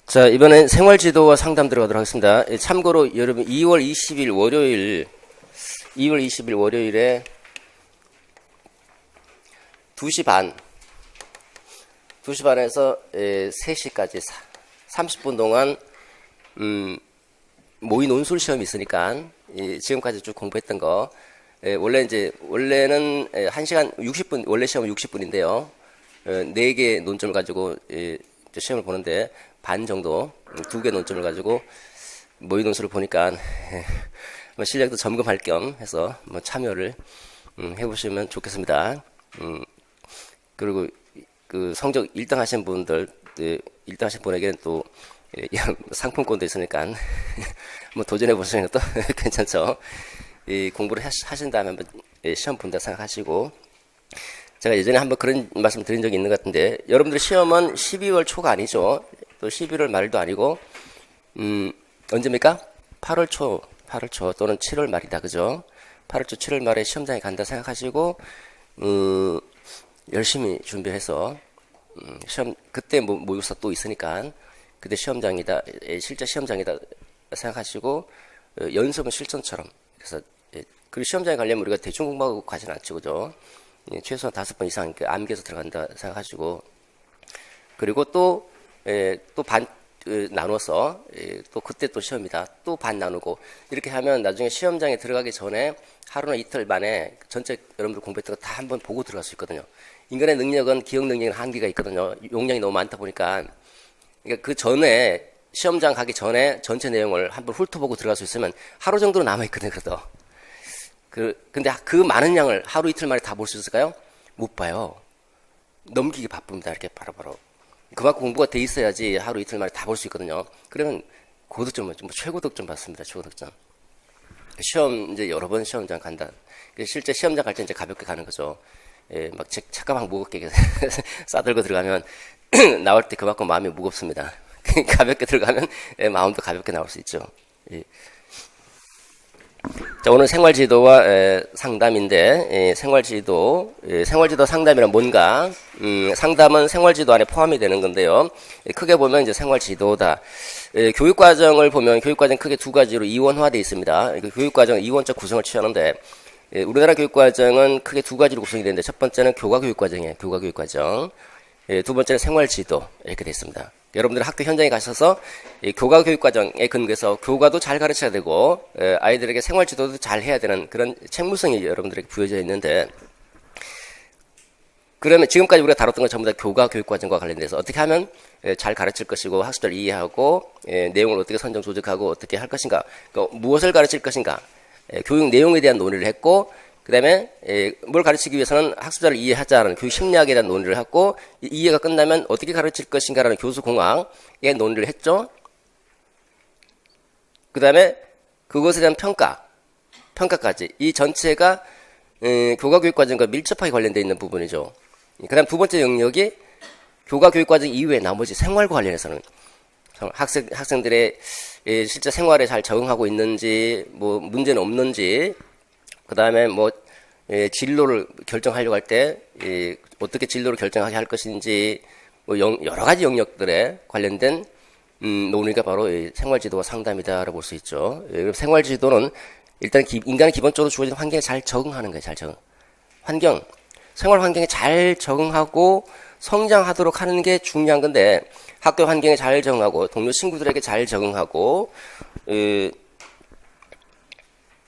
자, 이번엔 생활지도와 상담 들어가도록 하겠습니다. 참고로 여러분 2월 20일 월요일에 2시 반에서 3시까지 30분 동안 모의 논술 시험이 있으니까 지금까지 쭉 공부했던 거 원래는 1시간 60분, 원래 시험은 60분인데요. 4개 논점을 가지고 시험을 보는데 반 정도, 2개 논점을 가지고 모의 논술을 보니까 실력도 점검할 겸 해서 참여를 해보시면 좋겠습니다. 그리고 그 성적 1등 하신 분들, 1등 하신 분에게는 또 상품권도 있으니까 도전해 보시는 것도 괜찮죠. 공부를 하신 다음에 한번 시험 본다 생각하시고, 제가 예전에 한번 그런 말씀 드린 적이 있는 것 같은데, 여러분들 시험은 12월 초가 아니죠. 또 11월 말도 아니고, 언제입니까? 8월 초 또는 7월 말이다. 그죠? 8월 초, 7월 말에 시험장에 간다 생각하시고, 열심히 준비해서, 그때 모의고사 또 있으니까, 그때 시험장이다, 실제 시험장이다 생각하시고, 연습은 실전처럼. 그래서, 그리고 시험장에 가려면 우리가 대충 공부하고 가지는 않죠. 그죠? 최소한 5번 이상 암기해서 들어간다 생각하시고, 그리고 또 반 나눠서 또 그때 또 시험이다, 또 반 나누고, 이렇게 하면 나중에 시험장에 들어가기 전에 하루나 이틀 만에 전체 여러분들 공부했던 거 다 한번 보고 들어갈 수 있거든요. 인간의 능력은 기억 능력은 한계가 있거든요. 용량이 너무 많다 보니까. 그러니까 그 전에 시험장 가기 전에 전체 내용을 한번 훑어보고 들어갈 수 있으면 하루 정도는 남아있거든요. 그래도 근데 그 많은 양을 하루 이틀 만에 다 볼 수 있을까요? 못 봐요. 넘기기 바쁩니다. 이렇게 바로바로. 그만큼 공부가 돼 있어야지 하루 이틀 만에 다 볼 수 있거든요. 그러면 고득점, 최고득점 받습니다. 최고득점. 시험, 이제 여러 번 시험장 간다. 실제 시험장 갈 때 이제 가볍게 가는 거죠. 막 책가방 무겁게 싸들고 들어가면 나올 때 그만큼 마음이 무겁습니다. 가볍게 들어가면 마음도 가볍게 나올 수 있죠. 자, 오늘 생활지도와 상담인데, 생활지도 상담이란 뭔가, 상담은 생활지도 안에 포함이 되는 건데요. 크게 보면 이제 생활지도다. 교육과정을 보면 교육과정 크게 두 가지로 이원화되어 있습니다. 교육과정은 이원적 구성을 취하는데, 우리나라 교육과정은 크게 두 가지로 구성이 되는데, 첫 번째는 교과교육과정이에요. 교과교육과정. 두 번째는 생활지도. 이렇게 되어 있습니다. 여러분들 학교 현장에 가셔서 교과교육과정에 근거해서 교과도 잘 가르쳐야 되고, 아이들에게 생활지도도 잘 해야 되는 그런 책무성이 여러분들에게 부여져 있는데, 그러면 지금까지 우리가 다뤘던 건 전부 다 교과교육과정과 관련돼서 어떻게 하면 잘 가르칠 것이고, 학습자를 이해하고, 내용을 어떻게 선정 조직하고 어떻게 할 것인가, 무엇을 가르칠 것인가, 교육 내용에 대한 논의를 했고, 그 다음에 뭘 가르치기 위해서는 학습자를 이해하자라는 교육 심리학에 대한 논의를 했고, 이해가 끝나면 어떻게 가르칠 것인가라는 교수공학의 논의를 했죠. 그 다음에 그것에 대한 평가까지, 이 전체가 교과교육과정과 밀접하게 관련되어 있는 부분이죠. 그 다음 두 번째 영역이 교과교육과정 이외에 나머지 생활과 관련해서는 학생들의 실제 생활에 잘 적응하고 있는지, 문제는 없는지, 그 다음에 진로를 결정하려고 할 때 어떻게 진로를 결정하게 할 것인지, 여러 가지 영역들에 관련된 논의가 바로 생활지도와 상담이다라고 볼 수 있죠. 생활지도는 일단 인간이 기본적으로 주어진 환경에 잘 적응하는 거예요. 잘 적응. 생활 환경에 잘 적응하고 성장하도록 하는 게 중요한 건데, 학교 환경에 잘 적응하고 동료 친구들에게 잘 적응하고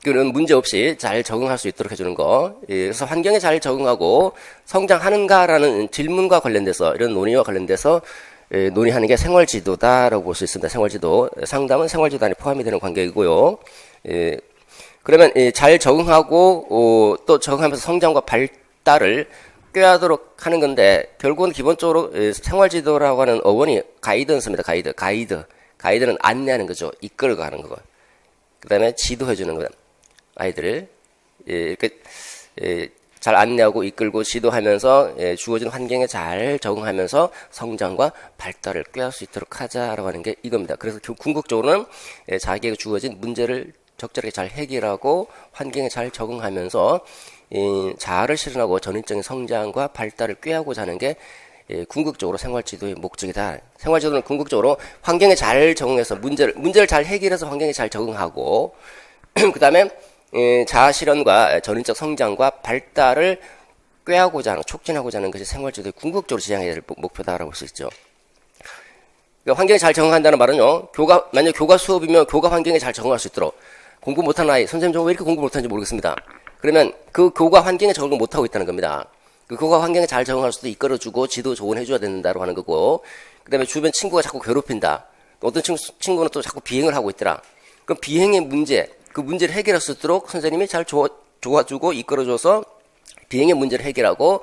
그런 문제 없이 잘 적응할 수 있도록 해주는 거. 그래서 환경에 잘 적응하고 성장하는가라는 질문과 관련돼서, 이런 논의와 관련돼서 논의하는 게 생활지도다라고 볼 수 있습니다. 생활지도. 상담은 생활지도 안에 포함이 되는 관계이고요. 그러면 잘 적응하고 또 적응하면서 성장과 발달을 꾀하도록 하는 건데, 결국은 기본적으로 생활지도라고 하는 어원이 가이드는 씁니다. 가이드는 안내하는 거죠. 이끌고 가는 거고. 그 다음에 지도해주는 거다. 아이들을 이렇게 잘 안내하고 이끌고 지도하면서 주어진 환경에 잘 적응하면서 성장과 발달을 꾀할 수 있도록 하자라고 하는 게 이겁니다. 그래서 궁극적으로는 자기에게 주어진 문제를 적절하게 잘 해결하고 환경에 잘 적응하면서 자아를 실현하고 전인적인 성장과 발달을 꾀하고자 하는 게 궁극적으로 생활지도의 목적이다. 생활지도는 궁극적으로 환경에 잘 적응해서 문제를 잘 해결해서 환경에 잘 적응하고 그 다음에 자아 실현과 전인적 성장과 발달을 꾀하고자 하는, 촉진하고자 하는 것이 생활지도의 궁극적으로 지향해야 될 목표다라고 볼 수 있죠. 그러니까 환경에 잘 적응한다는 말은요, 만약 교과 수업이면 교과 환경에 잘 적응할 수 있도록, 공부 못하는 아이, 선생님 저 왜 이렇게 공부 못하는지 모르겠습니다. 그러면 그 교과 환경에 적응을 못하고 있다는 겁니다. 그 교과 환경에 잘 적응할 수도 이끌어주고 지도 조언해줘야 된다고 하는 거고, 그 다음에 주변 친구가 자꾸 괴롭힌다. 어떤 친구는 또 자꾸 비행을 하고 있더라. 그럼 비행의 문제, 그 문제를 해결할 수 있도록 선생님이 잘 도와주고 이끌어줘서 비행의 문제를 해결하고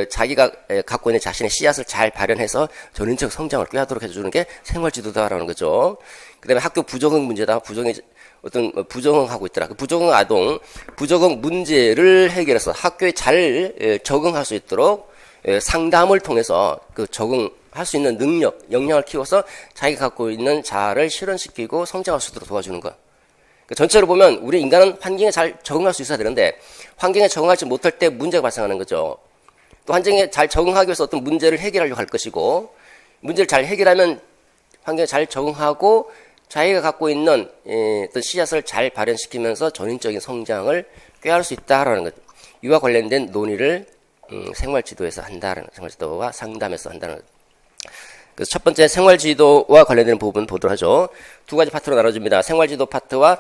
자기가 갖고 있는 자신의 씨앗을 잘 발현해서 전인적 성장을 꾀하도록 해주는 게 생활지도다라는 거죠. 그 다음에 학교 부적응 문제다. 부적응하고 있더라. 그 부적응 아동, 부적응 문제를 해결해서 학교에 잘 적응할 수 있도록 상담을 통해서 그 적응할 수 있는 능력, 역량을 키워서 자기가 갖고 있는 자아를 실현시키고 성장할 수 있도록 도와주는 것. 전체로 보면 우리 인간은 환경에 잘 적응할 수 있어야 되는데 환경에 적응하지 못할 때 문제가 발생하는 거죠. 또 환경에 잘 적응하기 위해서 어떤 문제를 해결하려고 할 것이고, 문제를 잘 해결하면 환경에 잘 적응하고 자기가 갖고 있는 어떤 씨앗을 잘 발현시키면서 전인적인 성장을 꾀할 수 있다라는 것. 이와 관련된 논의를 생활지도에서 한다라는, 생활지도와 상담에서 한다는 것. 그래서 첫 번째 생활지도와 관련된 부분 보도록 하죠. 두 가지 파트로 나눠집니다. 생활지도 파트와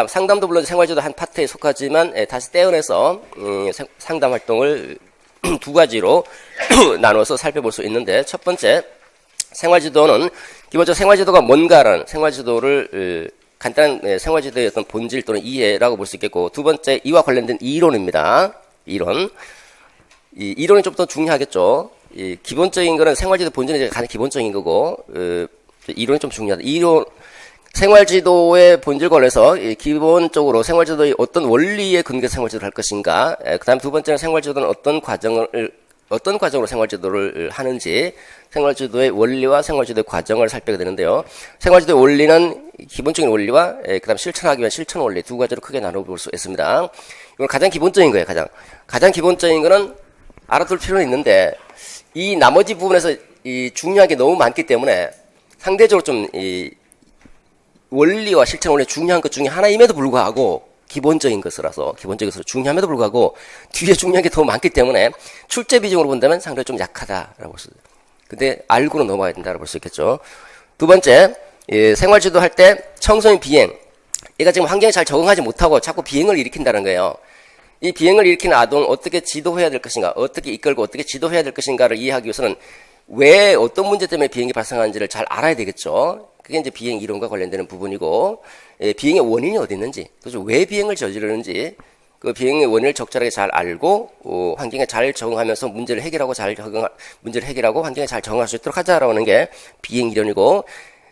상담도 물론 생활지도 한 파트에 속하지만 다시 떼어내서 상담 활동을 두 가지로 나눠서 살펴볼 수 있는데, 첫 번째 생활지도는 기본적으로 생활지도가 뭔가라는 생활지도를 간단한 생활지도의 어떤 본질 또는 이해라고 볼 수 있겠고, 두 번째 이와 관련된 이론입니다. 이 이론이 좀 더 중요하겠죠. 이 기본적인 거는 생활지도 본질이 가장 기본적인 거고, 이론이 좀 중요하다. 생활지도의 본질 관련해서 기본적으로 생활지도의 어떤 원리에 근거해서 생활지도를 할 것인가, 그 다음 두 번째는 생활지도는 어떤 과정으로 생활지도를 하는지, 생활지도의 원리와 생활지도의 과정을 살펴야 되는데요. 생활지도의 원리는 기본적인 원리와 그 다음 실천하기 위한 실천 원리 두 가지로 크게 나눠볼 수 있습니다. 이건 가장 기본적인 거예요. 가장 기본적인 거는 알아둘 필요는 있는데, 이 나머지 부분에서 이 중요한 게 너무 많기 때문에 상대적으로 좀 이 원리와 실천 원리 중요한 것 중에 하나임에도 불구하고 기본적인 것으로 중요함에도 불구하고 뒤에 중요한 게 더 많기 때문에 출제 비중으로 본다면 상당히 좀 약하다라고 볼 수 있어요. 근데 알고는 넘어가야 된다고 볼 수 있겠죠. 두 번째, 생활지도 할 때 청소년 비행. 얘가 지금 환경에 잘 적응하지 못하고 자꾸 비행을 일으킨다는 거예요. 이 비행을 일으키는 아동 어떻게 지도해야 될 것인가, 어떻게 이끌고 어떻게 지도해야 될 것인가를 이해하기 위해서는 왜 어떤 문제 때문에 비행이 발생하는지를 잘 알아야 되겠죠. 그게 이제 비행 이론과 관련되는 부분이고, 비행의 원인이 어디 있는지, 그래서 왜 비행을 저지르는지, 그 비행의 원인을 적절하게 잘 알고 환경에 잘 적응하면서 문제를 해결하고 환경에 잘 적응할 수 있도록 하자라고 하는 게 비행 이론이고,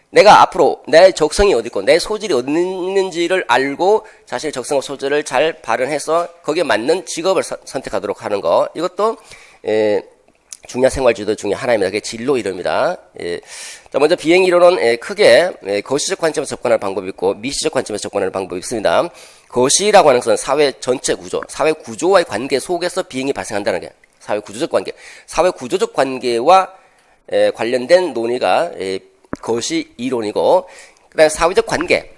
내가 앞으로 내 적성이 어디 있고 내 소질이 어디 있는지를 알고 자신의 적성과 소질을 잘 발현해서 거기에 맞는 직업을 선택하도록 하는 거, 이것도 중요한 생활지도 중에 하나입니다. 그게 진로 이론입니다. 자, 먼저 비행 이론은 크게 거시적 관점에서 접근하는 방법이 있고 미시적 관점에서 접근하는 방법이 있습니다. 거시라고 하는 것은 사회 전체 구조, 사회 구조와의 관계 속에서 비행이 발생한다는 게 사회 구조적 관계와 관련된 논의가 거시 이론이고, 그다음에 사회적 관계,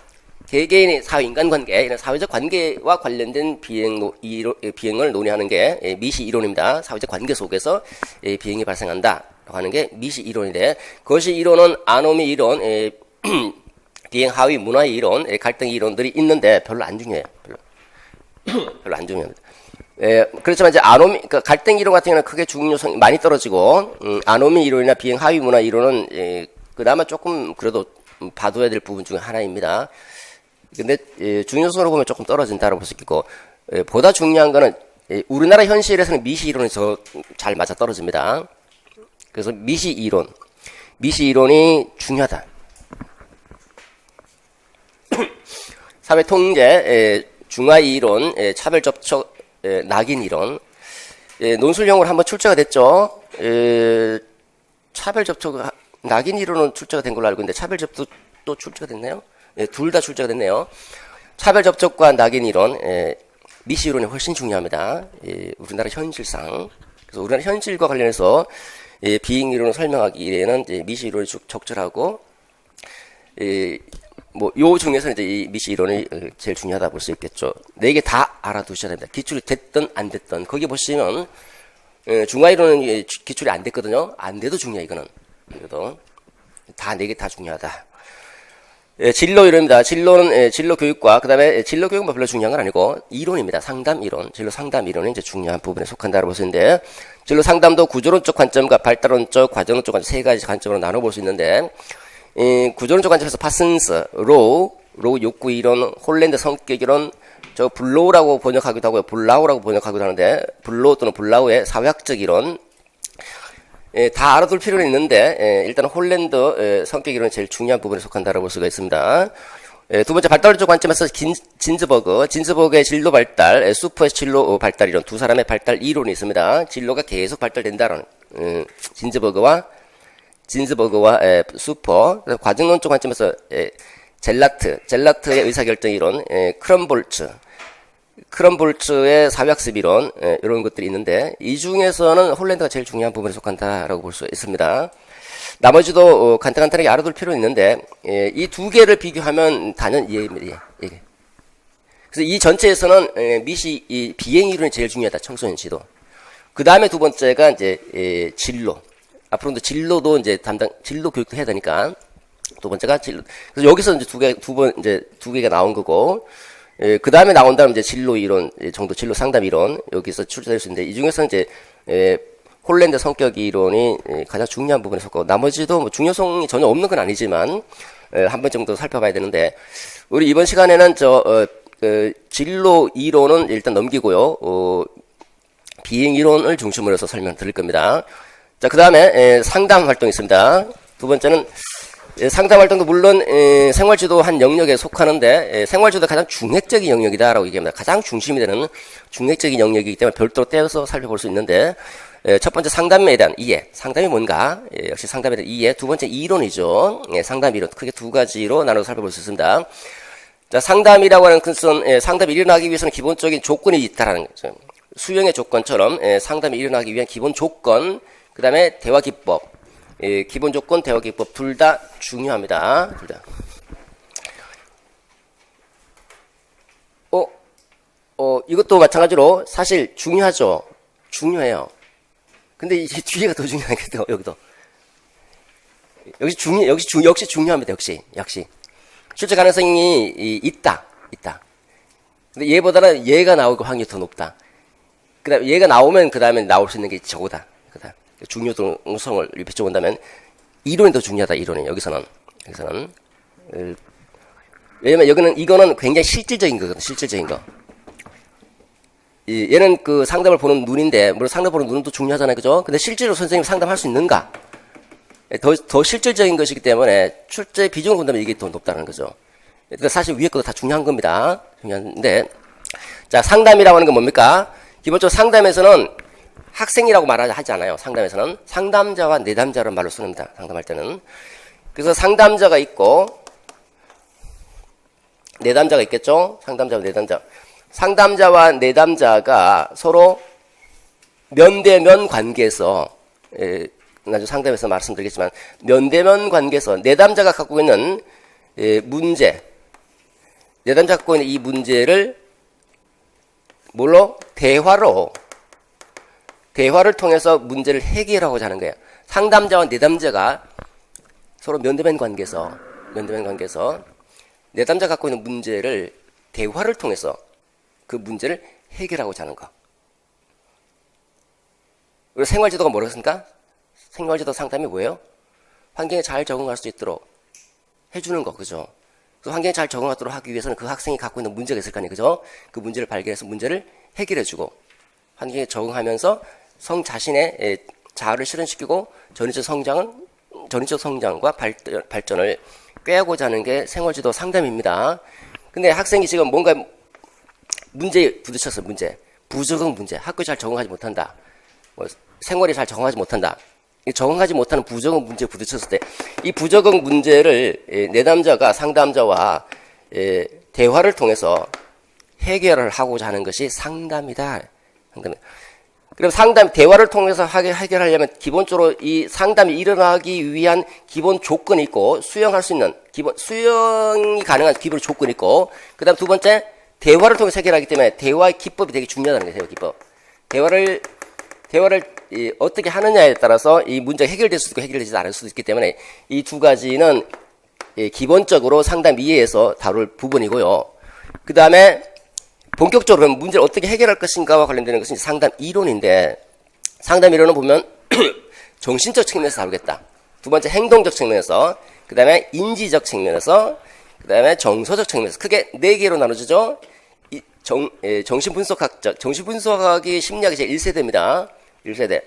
개개인의 사회 인간관계, 이런 사회적 관계와 관련된 비행을 논의하는 게 미시 이론입니다. 사회적 관계 속에서 비행이 발생한다라고 하는 게 미시 이론인데, 거시 이론은 아노미 이론, 비행 하위 문화의 이론, 갈등 이론들이 있는데 별로 안 중요해요. 별로 안 중요합니다. 그렇지만 이제 그러니까 갈등 이론 같은 경우는 크게 중요성이 많이 떨어지고, 아노미 이론이나 비행 하위 문화 이론은 그나마 조금 그래도 봐둬야 될 부분 중에 하나입니다. 근데 중요성으로 보면 조금 떨어진다고 볼 수 있고, 보다 중요한 거는 우리나라 현실에서는 미시 이론이 더 잘 맞아 떨어집니다. 그래서 미시 이론이 중요하다. 사회 통제, 중화이 이론, 차별 접촉, 낙인 이론, 논술형으로 한번 출제가 됐죠. 차별 접촉, 낙인 이론은 출제가 된 걸로 알고 있는데 차별 접촉도 출제가 됐나요? 둘 다 출제가 됐네요. 차별 접촉과 낙인 이론, 미시 이론이 훨씬 중요합니다. 우리나라 현실상. 그래서 우리나라 현실과 관련해서 비행 이론을 설명하기에는 이제 미시 이론이 적절하고, 요 중에서 이제 이 미시 이론이 제일 중요하다 볼 수 있겠죠. 네 개 다 알아두셔야 됩니다. 기출이 됐든 안 됐든. 거기 보시면, 중화 이론은 기출이 안 됐거든요. 안 돼도 중요해, 이거는. 그래도 다 네 개 다 중요하다. 진로 이론입니다. 진로는 진로 교육과 그다음에 진로 교육만 별로 중요한 건 아니고 이론입니다. 상담 이론, 진로 상담 이론이 이제 중요한 부분에 속한다고 볼 수 있는데, 진로 상담도 구조론적 관점과 발달론적, 과정론적 관점 세 가지 관점으로 나눠볼 수 있는데, 구조론적 관점에서 파슨스, 로우 욕구 이론, 홀랜드 성격 이론, 저 블로우라고 번역하기도 하고요, 블라우라고 번역하기도 하는데, 블로우 또는 블라우의 사회학적 이론. 다 알아둘 필요는 있는데, 일단 홀랜드 성격 이론이 제일 중요한 부분에 속한다고 볼 수가 있습니다. 두 번째 발달론적 관점에서 진즈버그의 진로 발달, 수퍼의 진로 발달 이론, 두 사람의 발달 이론이 있습니다. 진로가 계속 발달된다는 진즈버그와 수퍼. 과정론적 관점에서 젤라트의 의사결정 이론, 크럼볼츠의 사회학습 이론, 이런 것들이 있는데, 이 중에서는 홀랜드가 제일 중요한 부분에 속한다라고 볼 수 있습니다. 나머지도 간단하게 알아둘 필요는 있는데, 이 두 개를 비교하면 단연 이해입니다. 예. 그래서 이 전체에서는 미시 이 비행 이론이 제일 중요하다. 청소년 지도. 그 다음에 두 번째가 이제 진로. 앞으로도 진로도 이제 진로 교육도 해야 되니까. 두 번째가 진로. 그래서 여기서 이제 두 개가 나온 거고. 그 다음에 나온다면 이제 진로 이론 정도, 진로 상담 이론, 여기서 출제될 수 있는데, 이 중에서 이제, 홀랜드 성격 이론이 가장 중요한 부분에 속고, 나머지도 뭐 중요성이 전혀 없는 건 아니지만, 한 번 정도 살펴봐야 되는데, 우리 이번 시간에는 진로 이론은 일단 넘기고요, 비행 이론을 중심으로 해서 설명 드릴 겁니다. 자, 그 다음에, 상담 활동이 있습니다. 두 번째는, 상담 활동도 물론 생활지도 한 영역에 속하는데, 생활지도 가장 중핵적인 영역이다라고 얘기합니다. 가장 중심이 되는 중핵적인 영역이기 때문에 별도로 떼어서 살펴볼 수 있는데, 첫 번째 상담에 대한 이해, 상담이 뭔가, 역시 상담에 대한 이해. 두 번째 이론이죠. 상담 이론, 크게 두 가지로 나눠서 살펴볼 수 있습니다. 자, 상담이라고 하는 것은 상담이 일어나기 위해서는 기본적인 조건이 있다라는 거죠. 수용의 조건처럼 상담이 일어나기 위한 기본 조건, 그 다음에 대화 기법, 기본 조건, 대화 기법 둘 다 중요합니다. 둘 다. 이것도 마찬가지로 사실 중요하죠. 중요해요. 근데 이 뒤에가 더 중요하겠죠. 여기도. 역시 중요합니다. 역시. 실제 가능성이 있다. 근데 얘보다는 얘가 나올 확률이 더 높다. 그 다음에 얘가 나오면 그 다음에 나올 수 있는 게 저거다. 중요성을 비춰본다면 이론이 더 중요하다. 이론이 여기서는 왜냐면 이거는 굉장히 실질적인 거거든. 실질적인 거. 얘는 그 상담을 보는 눈인데, 물론 상담 보는 눈도 중요하잖아요, 그죠? 근데 실제로 선생님이 상담할 수 있는가? 더 실질적인 것이기 때문에 출제 비중을 본다면 이게 더 높다는 거죠. 그러니까 사실 위에 것도 다 중요한 겁니다. 중요한데, 자, 상담이라고 하는 건 뭡니까? 기본적으로 상담에서는 학생이라고 말하지 않아요. 상담에서는 상담자와 내담자라는 말로 씁니다. 상담할 때는. 그래서 상담자가 있고 내담자가 있겠죠. 상담자와 내담자. 상담자와 내담자가 서로 면대면 관계에서, 나중에 상담에서 말씀드리겠지만, 면대면 관계에서 내담자가 갖고 있는 문제, 내담자가 갖고 있는 이 문제를 뭘로? 대화를 통해서 문제를 해결하고자 하는 거예요. 상담자와 내담자가 서로 면대면 관계에서 내담자가 갖고 있는 문제를 대화를 통해서 그 문제를 해결하고자 하는 거. 그리고 생활지도가 뭐랬습니까? 생활지도 상담이 뭐예요? 환경에 잘 적응할 수 있도록 해주는 거, 그죠? 그 환경에 잘 적응하도록 하기 위해서는 그 학생이 갖고 있는 문제가 있을 거 아니에요, 그죠? 그 문제를 발견해서 문제를 해결해주고, 환경에 적응하면서 자신의 자아를 실현시키고 전위적 성장과 발전을 꾀하고자 하는 게 생활지도 상담입니다. 근데 학생이 지금 뭔가 문제에 부딪혔어. 부적응 문제. 학교에 잘 적응하지 못한다. 생활에 잘 적응하지 못한다. 적응하지 못하는 부적응 문제에 부딪혔을 때 이 부적응 문제를 내담자가 상담자와 대화를 통해서 해결을 하고자 하는 것이 상담이다. 그럼 대화를 통해서 해결하려면 기본적으로 이 상담이 일어나기 위한 기본 조건이 있고, 수용할 수 있는, 수용이 가능한 기본 조건이 있고, 그 다음 두 번째, 대화를 통해서 해결하기 때문에 대화의 기법이 되게 중요하다는 거예요, 대화 기법. 대화를 어떻게 하느냐에 따라서 이 문제가 해결될 수도 있고 해결되지 않을 수도 있기 때문에 이 두 가지는 기본적으로 상담 이해에서 다룰 부분이고요. 그 다음에 본격적으로 문제를 어떻게 해결할 것인가와 관련되는 것은 상담 이론인데, 상담 이론은 보면 정신적 측면에서 다루겠다. 두 번째 행동적 측면에서, 그 다음에 인지적 측면에서, 그 다음에 정서적 측면에서 크게 네 개로 나눠지죠. 정신분석학이 심리학이 제 1세대입니다. 1세대.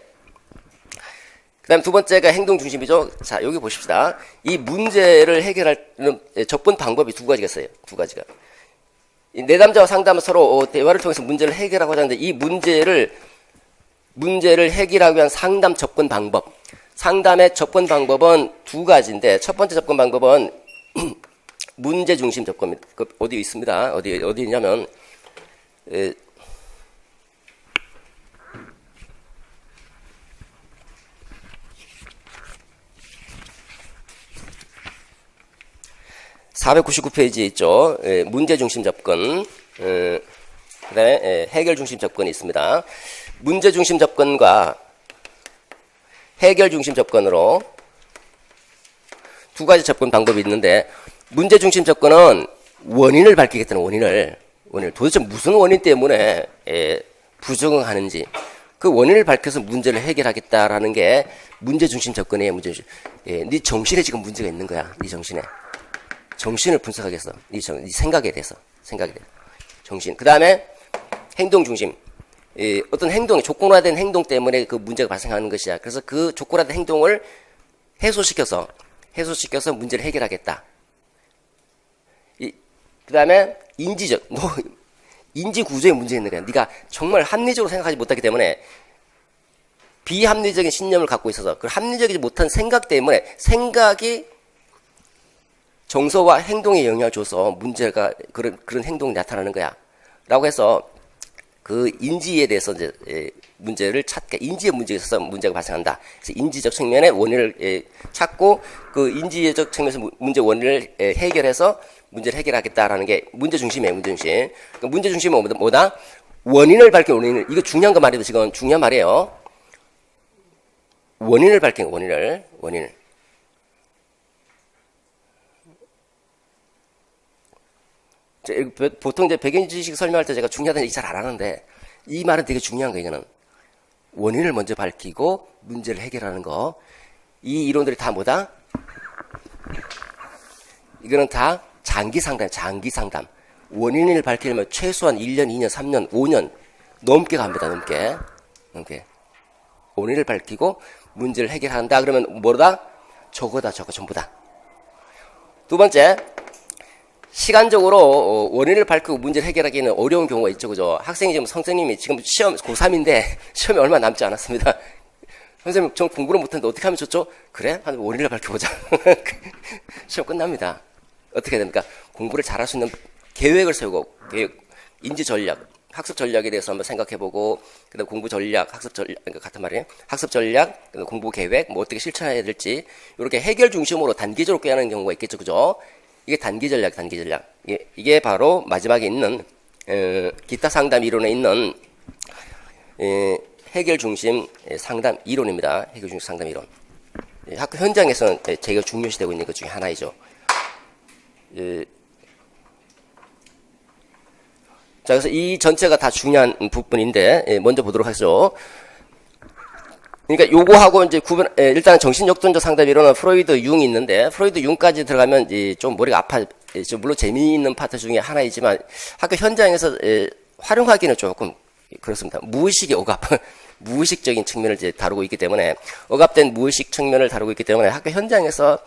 그 다음 두 번째가 행동 중심이죠. 자, 여기 보십시다. 이 문제를 해결하는 접근 방법이 두 가지가 있어요. 두 가지가. 내담자와 상담은 서로 대화를 통해서 문제를 해결하고자 하는데, 이 문제를 해결하기 위한 상담 접근 방법. 상담의 접근 방법은 두 가지인데, 첫 번째 접근 방법은 문제 중심 접근입니다. 어디 있습니다. 어디 있냐면, 499페이지에 있죠. 문제 중심 접근, 그 다음에 해결 중심 접근이 있습니다. 문제 중심 접근과 해결 중심 접근으로 두 가지 접근 방법이 있는데, 문제 중심 접근은 원인을 밝히겠다는 원인을 도대체 무슨 원인 때문에 부적응하는지 그 원인을 밝혀서 문제를 해결하겠다라는 게 문제 중심 접근이에요. 문제 중심. 네 정신에 지금 문제가 있는 거야. 네 정신을 분석하겠어. 네 생각에 대해서. 정신. 그 다음에 행동 중심. 어떤 행동이 조건화된 행동 때문에 그 문제가 발생하는 것이야. 그래서 그 조건화된 행동을 해소시켜서 문제를 해결하겠다. 그 다음에 인지적. 인지 구조에 문제 있는 거야. 네가 정말 합리적으로 생각하지 못하기 때문에 비합리적인 신념을 갖고 있어서 그 합리적이지 못한 생각 때문에 생각이 정서와 행동에 영향을 줘서 문제가 그런 행동이 나타나는 거야. 라고 해서 그 인지에 대해서 이제 문제를 인지의 문제에 있어서 문제가 발생한다. 그래서 인지적 측면의 원인을 찾고 그 인지적 측면에서 문제 원인을 해결해서 문제를 해결하겠다라는 게 문제 중심이에요. 문제 중심. 그러니까 문제 중심은 뭐다? 원인을 밝힌 원인을. 이거 중요한 거 말이에요. 지금 중요한 말이에요. 원인을 밝힌 원인을. 보통 이제 백인 지식 설명할 때 제가 중요하다는 얘기 잘 안 하는데, 이 말은 되게 중요한 거예요. 이거는 원인을 먼저 밝히고 문제를 해결하는 거. 이 이론들이 다 뭐다? 이거는 다 장기 상담. 원인을 밝히려면 최소한 1년, 2년, 3년, 5년 넘게 갑니다. 넘게. 원인을 밝히고 문제를 해결한다. 그러면 뭐다? 저거 전부 다. 두 번째, 시간적으로 원인을 밝히고 문제를 해결하기는 어려운 경우가 있죠. 그죠? 선생님이 지금 시험 고3인데 시험이 얼마 남지 않았습니다. 선생님, 전 공부를 못했는데 어떻게 하면 좋죠? 그래? 한 원인을 밝혀보자. 시험 끝납니다. 어떻게 됩니까? 공부를 잘할 수 있는 계획을 세우고, 인지 전략, 학습 전략에 대해서 한번 생각해보고, 그 다음 공부 전략, 학습 전략, 그러니까 같은 말이에요. 학습 전략, 그다음 공부 계획, 뭐 어떻게 실천해야 될지, 이렇게 해결 중심으로 단계적으로 꾀하는 경우가 있겠죠. 그죠? 이게 단기 전략. 이게 바로 마지막에 있는, 기타 상담 이론에 있는, 해결 중심 상담 이론입니다. 해결 중심 상담 이론. 학교 현장에서는 제가 중요시되고 있는 것 중에 하나이죠. 자, 그래서 이 전체가 다 중요한 부분인데, 먼저 보도록 하죠. 그러니까 요거하고 이제 일단 정신역동적 상담 이론은 프로이드, 융이 있는데, 프로이드, 융까지 들어가면 이제 좀 머리가 물론 재미있는 파트 중에 하나이지만, 학교 현장에서 활용하기는 조금 그렇습니다. 무의식의 억압, 무의식적인 측면을 이제 다루고 있기 때문에, 억압된 무의식 측면을 다루고 있기 때문에 학교 현장에서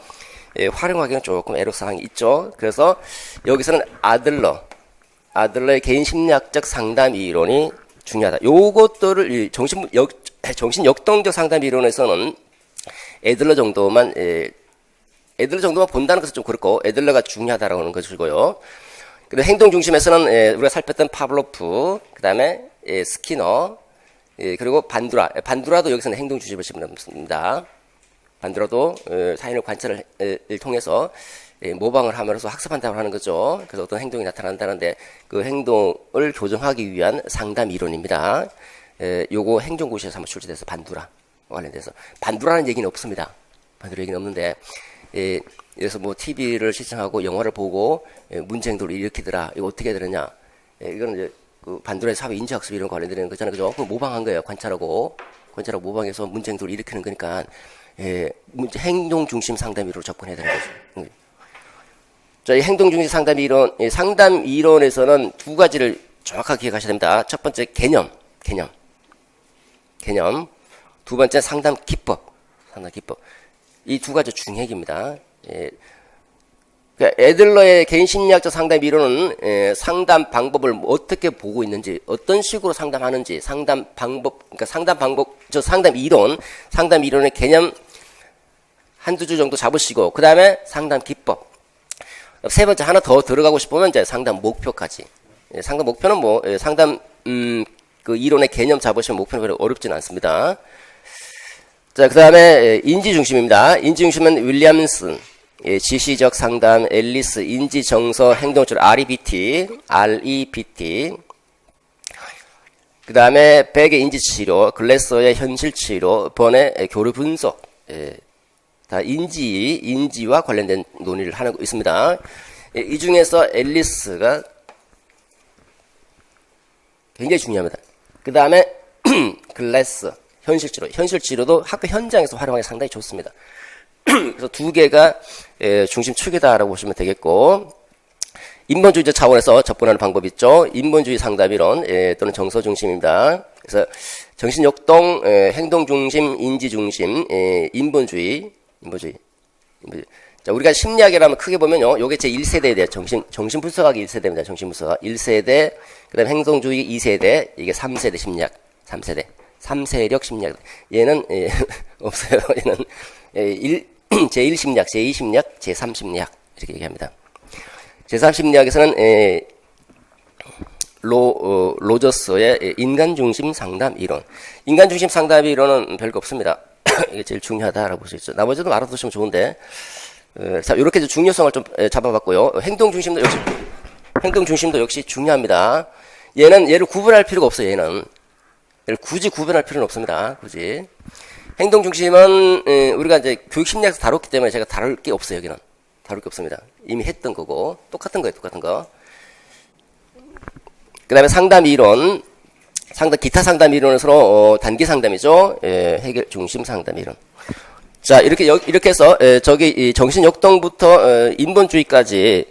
활용하기는 조금 애로사항이 있죠. 그래서 여기서는 아들러의 개인 심리학적 상담 이론이 중요하다. 요것들을 정신역동적 상담 이론에서는 애들러 정도만 본다는 것은 좀 그렇고, 애들러가 중요하다라고 하는 것이고요. 그리고 행동 중심에서는 우리가 살폈던 파블로프, 그 다음에 스키너, 그리고 반두라도 여기서는 행동 중심을 집어넣습니다. 반두라도 타인의 관찰을 통해서 모방을 하면서 학습한다고 하는 거죠. 그래서 어떤 행동이 나타난다는데 그 행동을 교정하기 위한 상담 이론입니다. 요거 행정고시에서 한번 출제돼서 반두라 관련돼서 반두라는 얘기는 없습니다. 반두라 얘기는 없는데 그래서 뭐 TV를 시청하고 영화를 보고 문제 행동을 일으키더라. 이거 어떻게 해야 되느냐? 이거는 이제 그 반두라의 사회 인지학습 이런 거 관련되는 거잖아요. 그죠? 그거 모방한 거예요. 관찰하고 모방해서 문제 행동을 일으키는 거니까 행동 중심 상담 이론으로 접근해야 되는 거죠. 자, 이 행동 중심 상담 이론, 상담 이론에서는 두 가지를 정확하게 기억하셔야 됩니다. 첫 번째 개념. 두 번째 상담 기법. 이 두 가지 중핵입니다. 그러니까 애들러의 개인 심리학적 상담 이론은 상담 방법을 어떻게 보고 있는지, 어떤 식으로 상담하는지, 상담 이론의 개념 한두 줄 정도 잡으시고, 그 다음에 상담 기법. 세 번째 하나 더 들어가고 싶으면 이제 상담 목표까지. 상담 목표는 뭐 상담 그 이론의 개념 잡으시면 목표는 별로 어렵지는 않습니다. 자, 그 다음에 인지 중심입니다. 인지 중심은 윌리엄슨, 지시적 상담, 앨리스, 인지 정서 행동줄 REBT. 그 다음에 백의 인지 치료, 글래서의 현실 치료, 번의 교류 분석. 다 인지와 관련된 논의를 하고 있습니다. 이 중에서 앨리스가 굉장히 중요합니다. 그 다음에 글래스, 현실치료도 학교 현장에서 활용하기 상당히 좋습니다. 그래서 두 개가 중심축이다라고 보시면 되겠고, 인본주의적 차원에서 접근하는 방법이 있죠. 인본주의 상담이론 또는 정서중심입니다. 그래서 정신역동, 행동중심, 인지중심, 인본주의. 자, 우리가 심리학이라면 크게 보면요. 요게 제 1세대에 대해 정신분석학이 1세대입니다. 정신분석학. 1세대, 그 다음에 행동주의 2세대, 이게 3세대 심리학. 3세력 심리학. 얘는, 없어요. 얘는, 제1 심리학, 제2 심리학, 제3 심리학. 이렇게 얘기합니다. 제3 심리학에서는, 로저스의 인간중심 상담 이론. 인간중심 상담 이론은 별거 없습니다. 이게 제일 중요하다라고 볼 수 있죠. 나머지도 알아두시면 좋은데, 자, 이렇게 중요성을 좀 잡아봤고요. 행동 중심도 역시 중요합니다. 얘를 구분할 필요가 없어요. 얘를 굳이 구분할 필요는 없습니다. 굳이. 행동 중심은 우리가 이제 교육 심리학에서 다뤘기 때문에 제가 다룰 게 없어요. 여기는 다룰 게 없습니다. 이미 했던 거고 똑같은 거. 그다음에 상담 이론. 기타 상담 이론은 서로 단기 상담이죠. 해결 중심 상담 이론. 자, 이렇게 해서 저기 정신 역동부터 인본주의까지가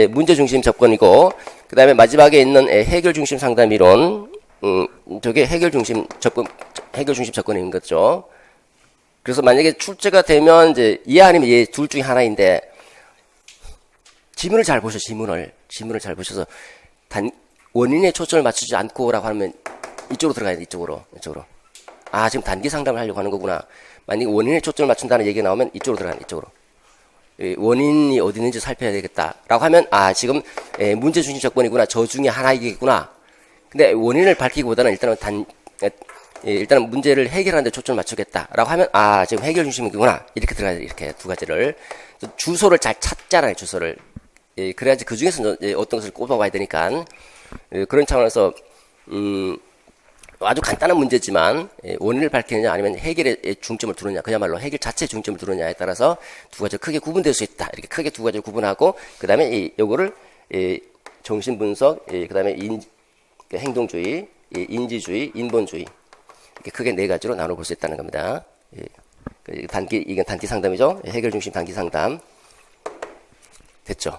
문제 중심 접근이고, 그다음에 마지막에 있는 해결 중심 상담 이론. 저게 해결 중심 접근인 거죠. 그래서 만약에 출제가 되면 이제 예 아니면 예 둘 중에 하나인데, 지문을 잘 보셔. 지문을 잘 보셔서 원인에 초점을 맞추지 않고라고 하면 이쪽으로 들어가야 돼. 이쪽으로. 아, 지금 단기 상담을 하려고 하는 거구나. 만약에 원인에 초점을 맞춘다는 얘기가 나오면 이쪽으로 들어가야 돼. 이쪽으로. 원인이 어디 있는지 살펴야 되겠다라고 하면, 아, 지금 문제 중심 접근이구나. 저 중에 하나이겠구나. 근데 원인을 밝히기보다는 일단은 문제를 해결하는 데 초점을 맞추겠다라고 하면, 아, 지금 해결 중심이구나. 이렇게 들어가야 돼. 이렇게 두 가지를. 주소를 잘 찾잖아요. 주소를. 그래야지 그 중에서 어떤 것을 꼽아봐야 되니까. 그런 차원에서 아주 간단한 문제지만 원인을 밝히느냐 아니면 해결에 중점을 두느냐, 그야말로 해결 자체에 중점을 두느냐에 따라서 두 가지가 크게 구분될 수 있다. 이렇게 크게 두 가지를 구분하고, 그 다음에 요거를 정신분석, 그 다음에 행동주의, 인지주의, 인본주의, 이렇게 크게 네 가지로 나눠볼 수 있다는 겁니다. 이건 단기 상담이죠. 해결 중심 단기 상담. 됐죠?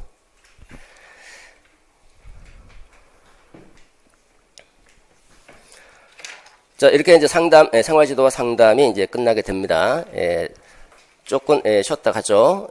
자, 이렇게 이제 생활지도와 상담이 이제 끝나게 됩니다. 조금 쉬었다 가죠.